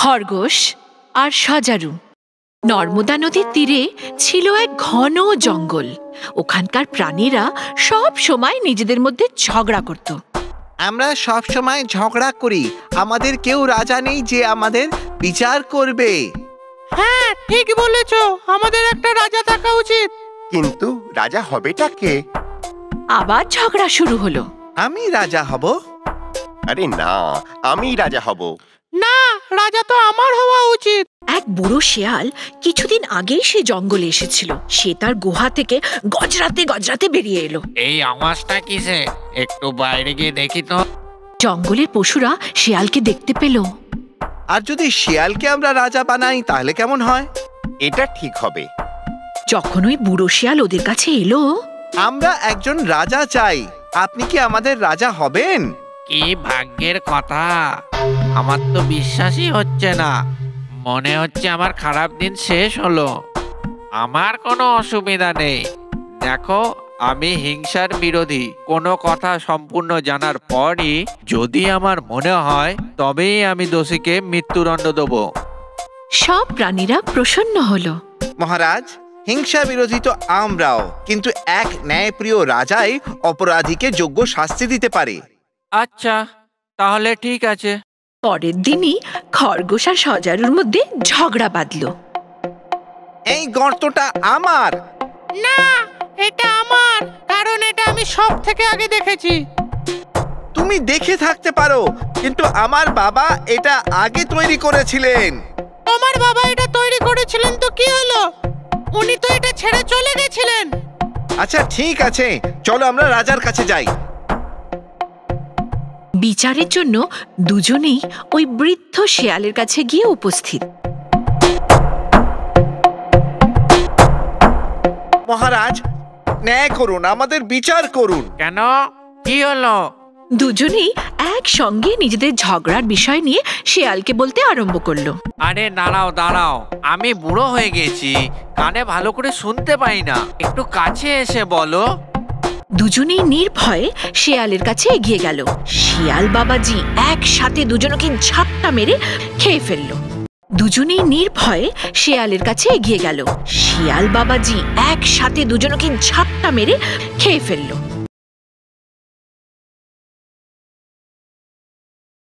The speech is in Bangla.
খরগোশ আর সজারু। নর্মদা নদীর তীরে ছিল এক ঘন জঙ্গল। ওখানকার প্রাণীরা সব সময় নিজেদের মধ্যে ঝগড়া করত। আমরা সব সময় ঝগড়া করি, আমাদের কেউ রাজা নেই যে আমাদের বিচার করবে। হ্যাঁ, ঠিক বলেছো, আমাদের একটা রাজা থাকা উচিত। কিন্তু রাজা হবেটা কে? আবার ঝগড়া শুরু হলো। আমি রাজা হব। আরে না, আমি রাজা হব। না, রাজা তো আমার হওয়া উচিত। এক বুড়ো শেয়াল কিছুদিন আগেই সে জঙ্গলে এসেছিল। সে তার গুহা থেকে গজরাতে গজরাতে বেরিয়ে এলো। এই আওয়াজটা কিসে? একটু বাইরে গিয়ে দেখি তো। জঙ্গলের পশুরা শিয়ালকে দেখতে পেল। আর যদি শিয়ালকে আমরা রাজা বানাই তাহলে কেমন হয়? এটা ঠিক হবে। যখন ওই বুড়ো শিয়াল ওদের কাছে এলো, আমরা একজন রাজা চাই, আপনি কি আমাদের রাজা হবেন? কি ভাগ্যের কথা! আমার তো বিশ্বাসই হচ্ছে না। মনে হচ্ছে আমার খারাপ দিন শেষ হলো। আমার কোনো অসুবিধা নেই। দেখো, আমি হিংসার বিরোধী। কোনো কথা সম্পূর্ণ জানার পরই যদি আমার মনে হয় তবেই আমি দোষীকে মৃত্যুদণ্ড দেব। সব প্রাণীরা প্রসন্ন হলো। মহারাজ, হিংসা বিরোধী তো আমরাও, কিন্তু এক ন্যায়প্রিয় রাজাই অপরাধীকে যোগ্য শাস্তি দিতে পারে। আচ্ছা, তাহলে ঠিক আছে। পরের দিনই খরগোশ আর সজারুর মধ্যে ঝগড়া বাঁধলো। এই গর্তটা আমার। না, এটা আমার, কারণ এটা আমি সব থেকে আগে দেখেছি। তুমি দেখে থাকতে পারো, কিন্তু আমার বাবা এটা আগে তৈরি করেছিলেন। তোমার বাবা এটা তৈরি করেছিলেন তো কি হলো? উনি তো এটা ছেড়ে চলে গেছিলেন। আচ্ছা ঠিক আছে, চলো আমরা রাজার কাছে যাই। বিচারের জন্য দুজনেই ওই বৃদ্ধ শেয়ালের কাছে গিয়ে উপস্থিত। মহারাজ, ন্যায় করুন, আমাদের বিচার করুন। কেন? কি হলো? দুজনেই একসঙ্গে নিজেদের ঝগড়ার বিষয় নিয়ে শেয়ালকে বলতে আরম্ভ করলো। আরে দাঁড়াও দাঁড়াও, আমি বুড়ো হয়ে গেছি, কানে ভালো করে শুনতে পাই না। একটু কাছে এসে বলো। দুজনেই নির্ভয়ে শেয়ালের কাছে এগিয়ে গেল। শিয়াল বাবাজি একসাথে দুজনকে ঝাপটা মেরে খেয়ে ফেললো। দুজনেই নির্ভয়ে শেয়ালের কাছে এগিয়ে গেল। শিয়াল বাবাজি একসাথে দুজনকে ঝাপটা মেরে খেয়ে ফেললো।